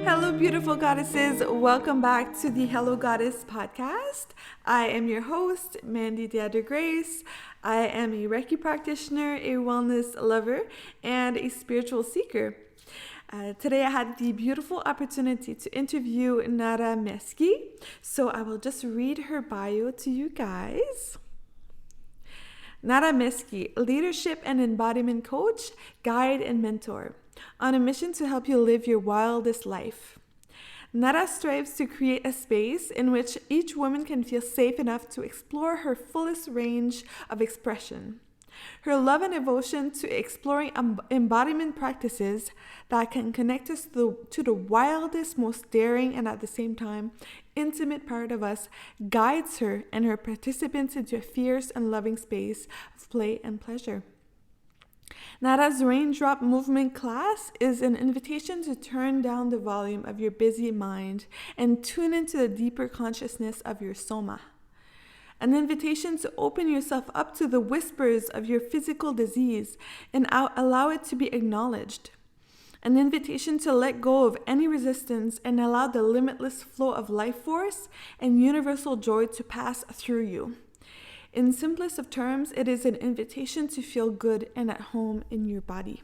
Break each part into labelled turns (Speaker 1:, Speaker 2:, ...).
Speaker 1: Hello, beautiful goddesses. Welcome back to the Hello Goddess podcast. I am your host, Mandy Deandra Grace. I am a Reiki practitioner, a wellness lover, and a spiritual seeker. Today I had the beautiful opportunity to interview Nada Mesqui, so I will just read her bio to you guys. Nada Mesqui, leadership and embodiment coach, guide, and mentor, on a mission to help you live your wildest life. Nada strives to create a space in which each woman can feel safe enough to explore her fullest range of expression. Her love and devotion to exploring embodiment practices that can connect us to the wildest, most daring, and at the same time, intimate part of us guides her and her participants into a fierce and loving space of play and pleasure. Nada's Raindrop Movement class is an invitation to turn down the volume of your busy mind and tune into the deeper consciousness of your soma. An invitation to open yourself up to the whispers of your physical disease and allow it to be acknowledged. An invitation to let go of any resistance and allow the limitless flow of life force and universal joy to pass through you. In simplest of terms, it is an invitation to feel good and at home in your body.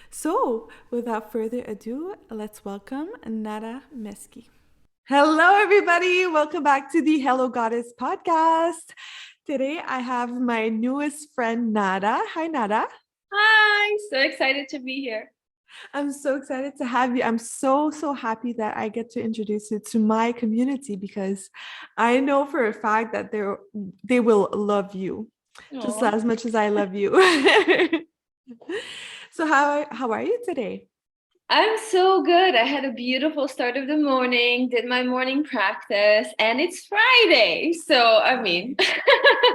Speaker 1: So, without further ado, let's welcome Nada Mesqui. Hello, everybody. Welcome back to the Hello Goddess podcast. Today, I have my newest friend, Nada. Hi, Nada.
Speaker 2: Hi, so excited to be here.
Speaker 1: I'm so excited to have you. I'm so happy that I get to introduce you to my community because I know for a fact that they will love you just as much as I love you. So how are you today?
Speaker 2: I'm so good. I had a beautiful start of the morning, did my morning practice, and it's Friday. So,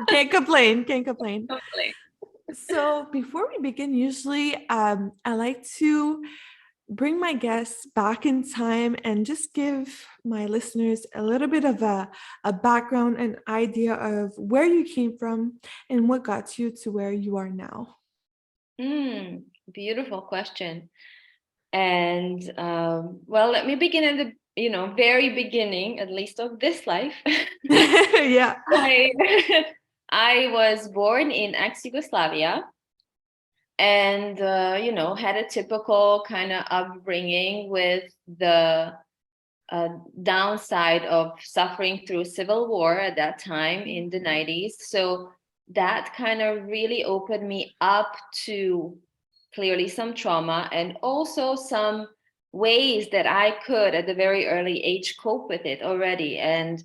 Speaker 1: Can't complain. So before we begin, usually I like to bring my guests back in time and just give my listeners a little bit of a background and idea of where you came from and what got you to where you are now.
Speaker 2: Beautiful question. And well, let me begin at the very beginning, at least of this life.
Speaker 1: Yeah.
Speaker 2: I was born in ex-Yugoslavia and had a typical kind of upbringing with the downside of suffering through civil war at that time in the 90s. So that kind of really opened me up to clearly some trauma and also some ways that I could at the very early age cope with it already, and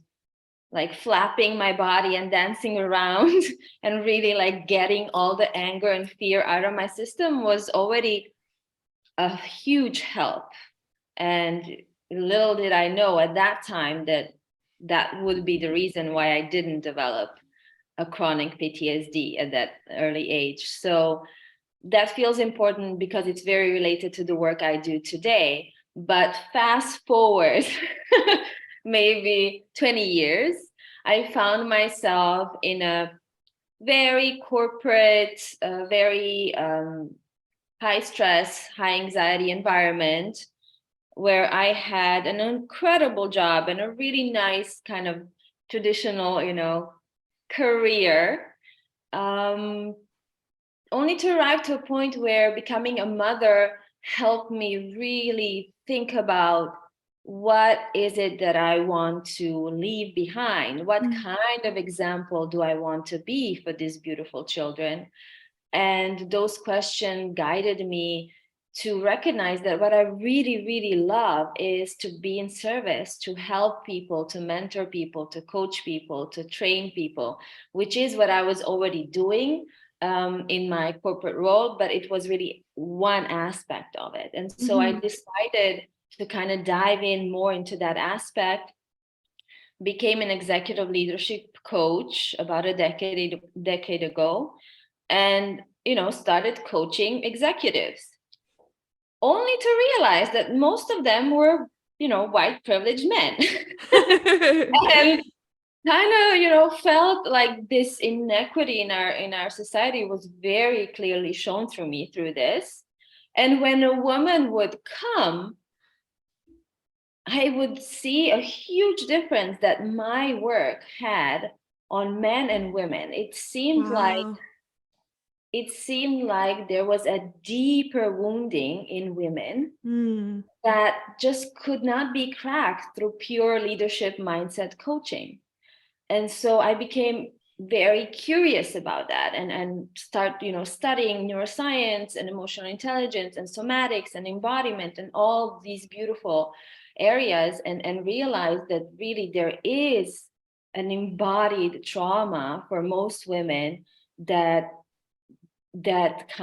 Speaker 2: like flapping my body and dancing around and really like getting all the anger and fear out of my system was already a huge help. And little did I know at that time that that would be the reason why I didn't develop a chronic PTSD at that early age. So that feels important because it's very related to the work I do today. But fast forward maybe 20 years, I found myself in a very corporate, very high stress, high anxiety environment where I had an incredible job and a really nice kind of traditional, career. Only to arrive to a point where becoming a mother helped me really think about what is it that I want to leave behind? What kind of example do I want to be for these beautiful children? And those questions guided me to recognize that what I really, really love is to be in service, to help people, to mentor people, to coach people, to train people, which is what I was already doing in my corporate role, but it was really one aspect of it. And so I decided to kind of dive in more into that aspect, became an executive leadership coach about a decade ago, and started coaching executives, only to realize that most of them were white privileged men. And kind of felt like this inequity in our society was very clearly shown through me through this. And when a woman would come I would see a huge difference that my work had on men and women.
Speaker 1: Wow.
Speaker 2: It seemed like there was a deeper wounding in women
Speaker 1: Mm.
Speaker 2: that just could not be cracked through pure leadership mindset coaching. And so I became very curious about that, and start, studying neuroscience and emotional intelligence and somatics and embodiment and all these beautiful areas, and realized that really there is an embodied trauma for most women that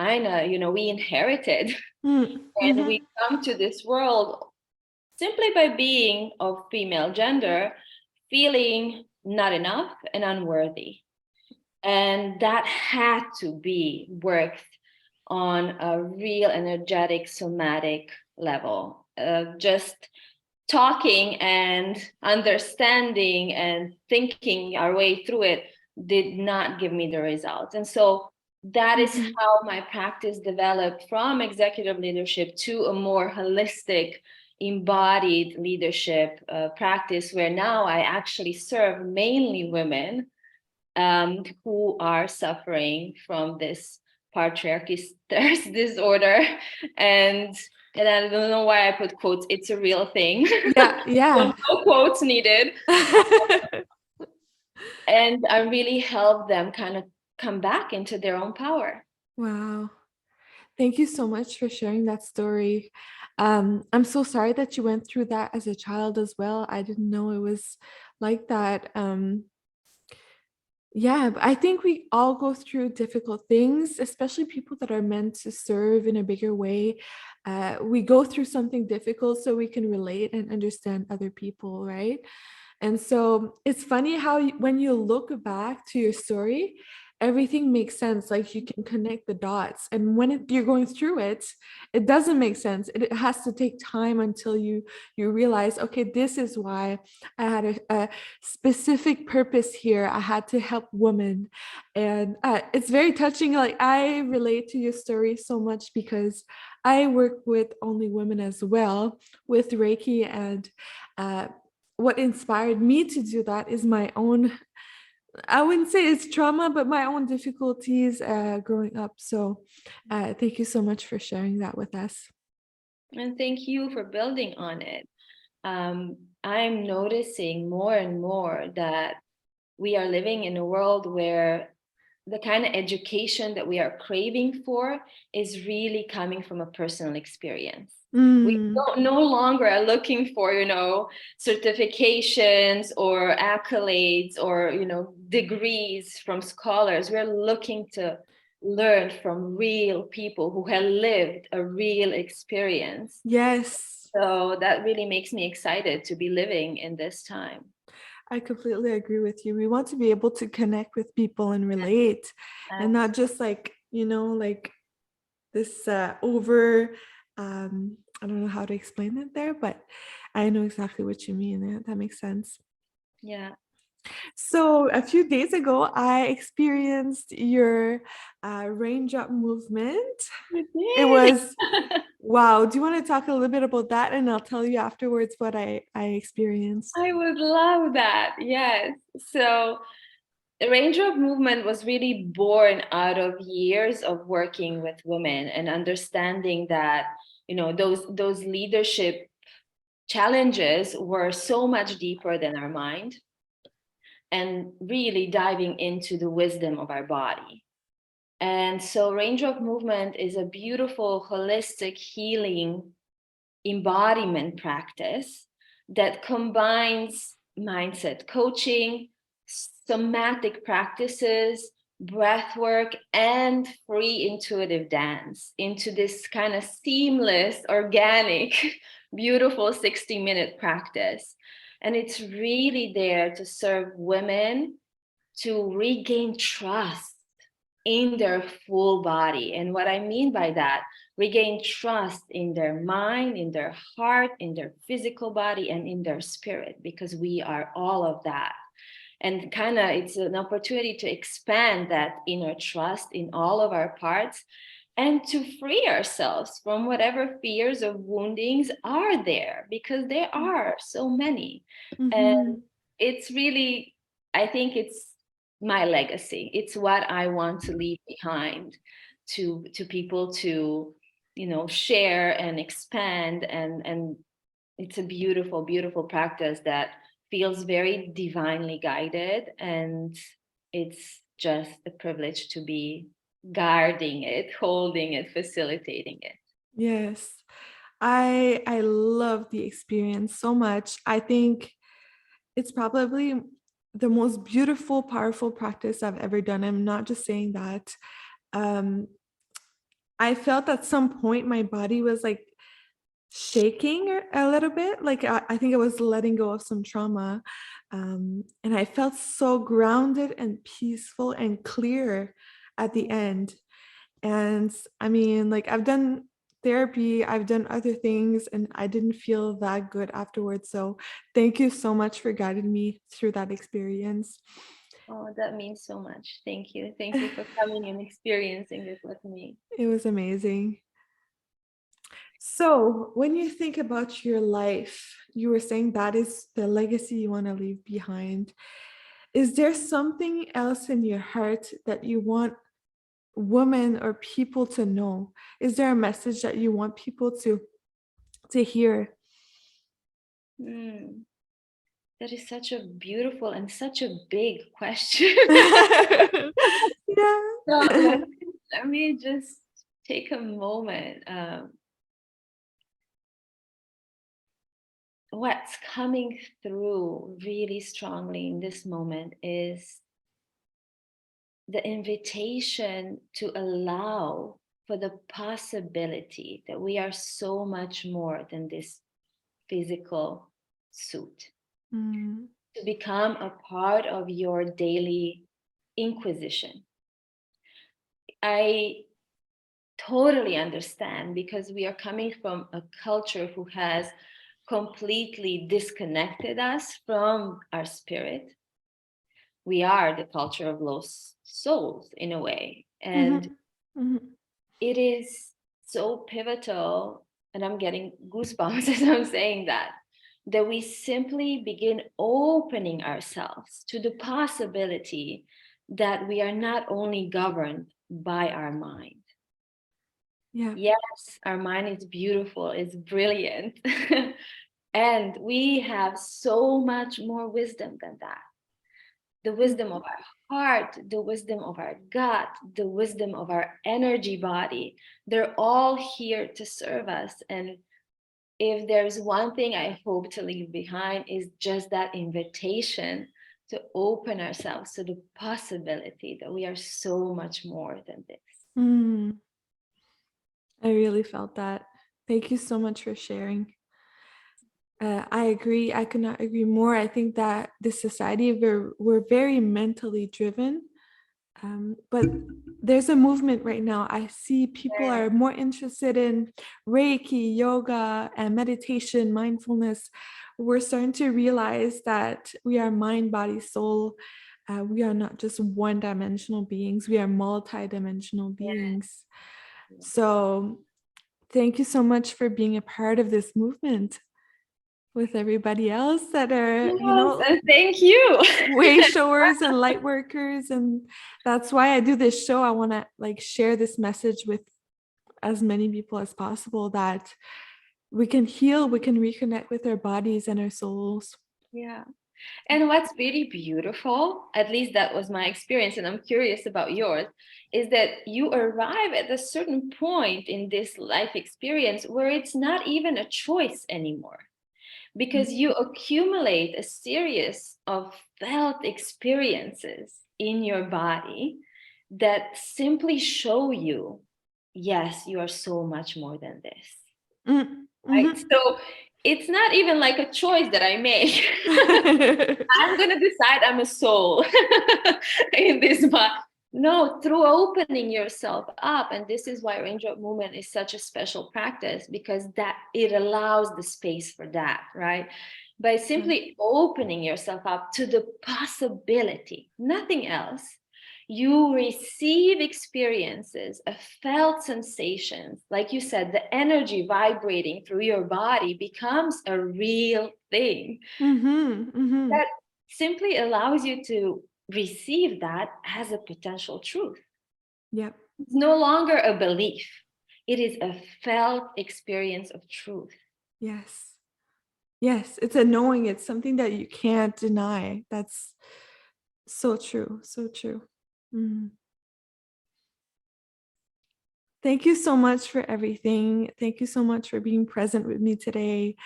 Speaker 2: kind of, we inherited.
Speaker 1: Mm.
Speaker 2: And we
Speaker 1: Mhm.
Speaker 2: come to this world simply by being of female gender, feeling not enough and unworthy. And that had to be worked on a real energetic somatic level. Just talking and understanding and thinking our way through it did not give me the results. And so that is
Speaker 1: Mhm.
Speaker 2: how my practice developed from executive leadership to a more holistic, embodied leadership practice, where now I actually serve mainly women who are suffering from this patriarchy stress disorder. and and I don't know why I put quotes, it's a real thing.
Speaker 1: Yeah,
Speaker 2: So
Speaker 1: yeah.
Speaker 2: no quotes needed. And I really help them kind of come back into their own power.
Speaker 1: Wow. Thank you so much for sharing that story. I'm so sorry that you went through that as a child as well. I didn't know it was like that. Yeah, but I think we all go through difficult things, especially people that are meant to serve in a bigger way. We go through something difficult so we can relate and understand other people, right? And so it's funny how when you look back to your story, everything makes sense. Like you can connect the dots. And when you're going through it, it doesn't make sense. It has to take time until you realize, okay, this is why I had a specific purpose here. I had to help women, and it's very touching. Like I relate to your story so much because I work with only women as well with Reiki, and uh, what inspired me to do that is my own, I wouldn't say it's trauma, but my own difficulties growing up. So thank you so much for sharing that with us.
Speaker 2: And thank you for building on it. I'm noticing more and more that we are living in a world where the kind of education that we are craving for is really coming from a personal experience. We
Speaker 1: Mm,
Speaker 2: don't no longer are looking for, certifications or accolades or, degrees from scholars. We're looking to learn from real people who have lived a real experience.
Speaker 1: yes,
Speaker 2: So that really makes me excited to be living in this time.
Speaker 1: I completely agree with you. We want to be able to connect with people and relate and not just like, like this over, I don't know how to explain it there, but I know exactly what you mean. Yeah, that makes sense.
Speaker 2: Yeah.
Speaker 1: So a few days ago, I experienced your raindrop movement.
Speaker 2: You
Speaker 1: It
Speaker 2: did.
Speaker 1: was wow. Do you want to talk a little bit about that? And I'll tell you afterwards what I experienced.
Speaker 2: I would love that. Yes. So the Raindrop Movement was really born out of years of working with women and understanding that, those leadership challenges were so much deeper than our mind, and really diving into the wisdom of our body. And so Raindrop Movement is a beautiful holistic healing embodiment practice that combines mindset coaching, somatic practices, breath work, and free intuitive dance into this kind of seamless, organic, beautiful 60-minute practice. And it's really there to serve women to regain trust in their full body. And what I mean by that, regain trust in their mind, in their heart, in their physical body, and in their spirit, because we are all of that. And kind of it's an opportunity to expand that inner trust in all of our parts and to free ourselves from whatever fears or woundings are there, because there are so many. And
Speaker 1: Mm-hmm.
Speaker 2: it's really, I think it's my legacy. It's what I want to leave behind to people to, share and expand. And it's a beautiful, beautiful practice that feels very divinely guided. And it's just a privilege to be guarding it, holding it, facilitating it.
Speaker 1: Yes. I love the experience so much. I think it's probably the most beautiful, powerful practice I've ever done. I'm not just saying that. Um, I felt at some point my body was like shaking a little bit. Like I think I was letting go of some trauma. And I felt so grounded and peaceful and clear at the end. And I mean, like I've done therapy, I've done other things, and I didn't feel that good afterwards. So thank you so much for guiding me through that experience.
Speaker 2: Oh, that means so much. Thank you. Thank you for coming and experiencing it with me.
Speaker 1: It was amazing. So, when you think about your life, you were saying that is the legacy you want to leave behind. Is there something else in your heart that you want women or people to know? Is there a message that you want people to hear?
Speaker 2: Hmm. That is such a beautiful and such a big question. So
Speaker 1: Yeah.
Speaker 2: let me just take a moment. What's coming through really strongly in this moment is the invitation to allow for the possibility that we are so much more than this physical suit,
Speaker 1: Mm,
Speaker 2: to become a part of your daily inquisition. I totally understand, because we are coming from a culture who has completely disconnected us from our spirit. We are the culture of lost souls in a way. And
Speaker 1: mhm, mhm.
Speaker 2: it is so pivotal, and I'm getting goosebumps as I'm saying that we simply begin opening ourselves to the possibility that we are not only governed by our mind.
Speaker 1: Yeah.
Speaker 2: Yes, our mind is beautiful, it's brilliant. And we have so much more wisdom than that. The wisdom
Speaker 1: Mhm.
Speaker 2: of our heart, the wisdom of our gut, the wisdom of our energy body. They're all here to serve us. And if there's one thing I hope to leave behind, is just that invitation to open ourselves to the possibility that we are so much more than this.
Speaker 1: Mm, I really felt that. Thank you so much for sharing. I agree. I could not agree more. I think that this society, we're very mentally driven. But there's a movement right now. I see people are more interested in Reiki, yoga, and meditation, mindfulness. We're starting to realize that we are mind, body, soul. We are not just one-dimensional beings. We are multi-dimensional beings. So thank you so much for being a part of this movement with everybody else that are,
Speaker 2: Yes, and thank you.
Speaker 1: way showers and light workers. And that's why I do this show. I want to like share this message with as many people as possible, that we can heal, we can reconnect with our bodies and our souls.
Speaker 2: Yeah. And what's really beautiful, at least that was my experience, and I'm curious about yours, is that you arrive at a certain point in this life experience where it's not even a choice anymore, because you accumulate a series of felt experiences in your body that simply show you, yes, you are so much more than this. Right?
Speaker 1: Mm-hmm.
Speaker 2: So it's not even like a choice that I make. I'm going to decide I'm a soul in this body. No, through opening yourself up. And this is why Raindrop Movement is such a special practice, because that it allows the space for that, right? By simply opening yourself up to the possibility, nothing else, you receive experiences of felt sensations. Like you said, the energy vibrating through your body becomes a real thing that simply allows you to receive that as a potential truth.
Speaker 1: Yep.
Speaker 2: It's no longer a belief, it is a felt experience of truth.
Speaker 1: Yes. Yes, it's a knowing. It's something that you can't deny. That's so true. So true. Mm. Thank you so much for everything. Thank you so much for being present with me today.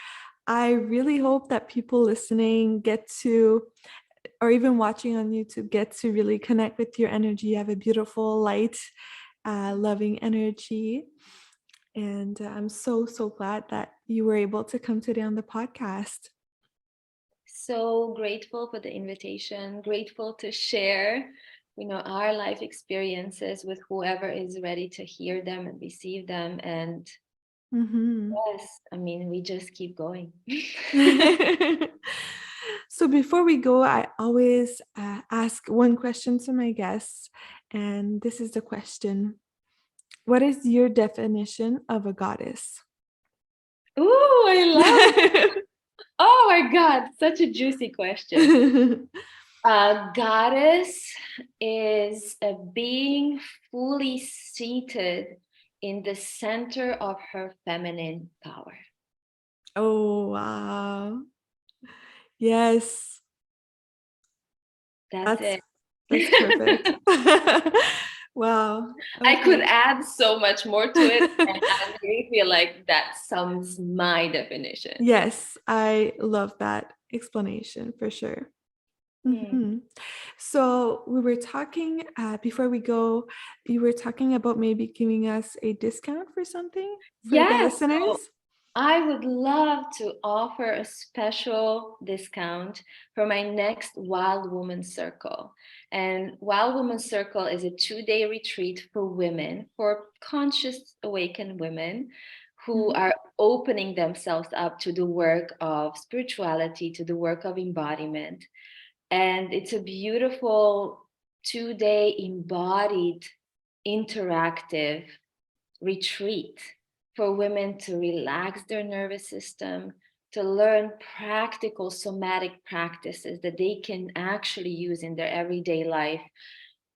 Speaker 1: I really hope that people listening get to, or even watching on YouTube, get to really connect with your energy. You have a beautiful, light, loving energy. And I'm so, so glad that you were able to come today on the podcast.
Speaker 2: So grateful for the invitation, grateful to share, our life experiences with whoever is ready to hear them and receive them. And yes, I mean, we just keep going.
Speaker 1: So before we go, I always ask one question to my guests, and this is the question. What is your definition of a goddess?
Speaker 2: Ooh, I love it. Oh my God, such a juicy question. A goddess is a being fully seated in the center of her feminine power.
Speaker 1: Oh, wow. Yes.
Speaker 2: That's it.
Speaker 1: That's perfect. Wow.
Speaker 2: I could
Speaker 1: Okay.
Speaker 2: add so much more to it, and I really feel like that sums my definition.
Speaker 1: Yes, I love that explanation for sure. So we were talking before we go, you were talking about maybe giving us a discount for something for the
Speaker 2: Yes,
Speaker 1: listeners.
Speaker 2: so I would love to offer a special discount for my next Wild Woman Circle. And Wild Woman Circle is a 2-day retreat for women, for conscious awakened women who are opening themselves up to the work of spirituality, to the work of embodiment. And it's a beautiful 2-day embodied, interactive retreat for women to relax their nervous system, to learn practical somatic practices that they can actually use in their everyday life,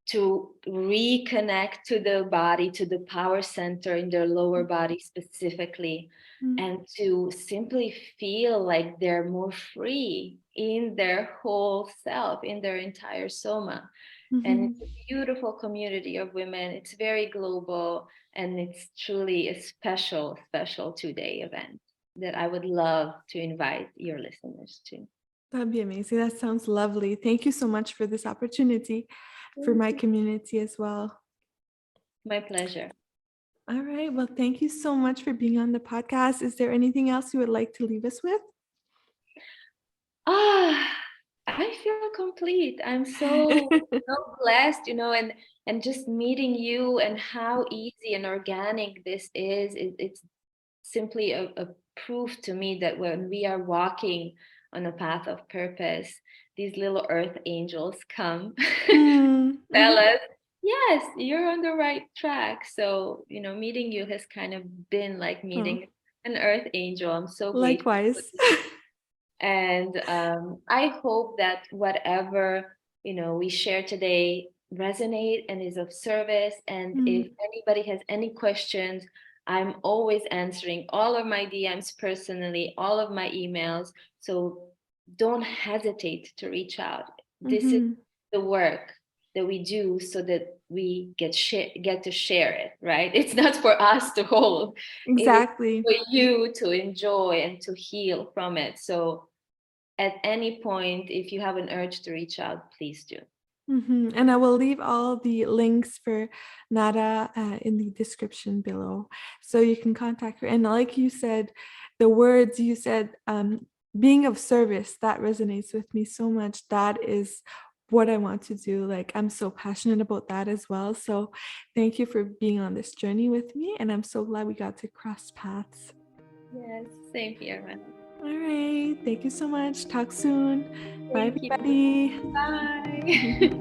Speaker 2: to reconnect to the body, to the power center in their lower body specifically, and to simply feel like they're more free in their whole self, in their entire soma. And it's a beautiful community of women. It's very global, and it's truly a special, special 2-day event that I would love to invite your listeners to.
Speaker 1: That'd be amazing. That sounds lovely. Thank you so much for this opportunity for my community as well.
Speaker 2: My pleasure.
Speaker 1: All right. Well, thank you so much for being on the podcast. Is there anything else you would like to leave us with?
Speaker 2: I feel complete. I'm so blessed, and just meeting you and how easy and organic this is. It's simply a proof to me that when we are walking on a path of purpose, these little earth angels come tell us, yes, you're on the right track. So, meeting you has kind of been like meeting an earth angel. I'm so grateful.
Speaker 1: Likewise.
Speaker 2: And I hope that whatever, we share today resonate and is of service. And if anybody has any questions, I'm always answering all of my DMs personally, all of my emails. So don't hesitate to reach out. This is the work that we do so that we get to share it, right? It's not for us to hold. It is
Speaker 1: Exactly.
Speaker 2: for you to enjoy and to heal from it. So at any point, if you have an urge to reach out, please do.
Speaker 1: And I will leave all the links for Nada in the description below, so you can contact her. And like you said, the words you said, being of service, that resonates with me so much. That is what I want to do. Like, I'm so passionate about that as well. So thank you for being on this journey with me. And I'm so glad we got to cross paths.
Speaker 2: Yes, same here, man.
Speaker 1: All right. Thank you so much. Talk soon. Bye,
Speaker 2: Thank you.
Speaker 1: everybody.
Speaker 2: Bye.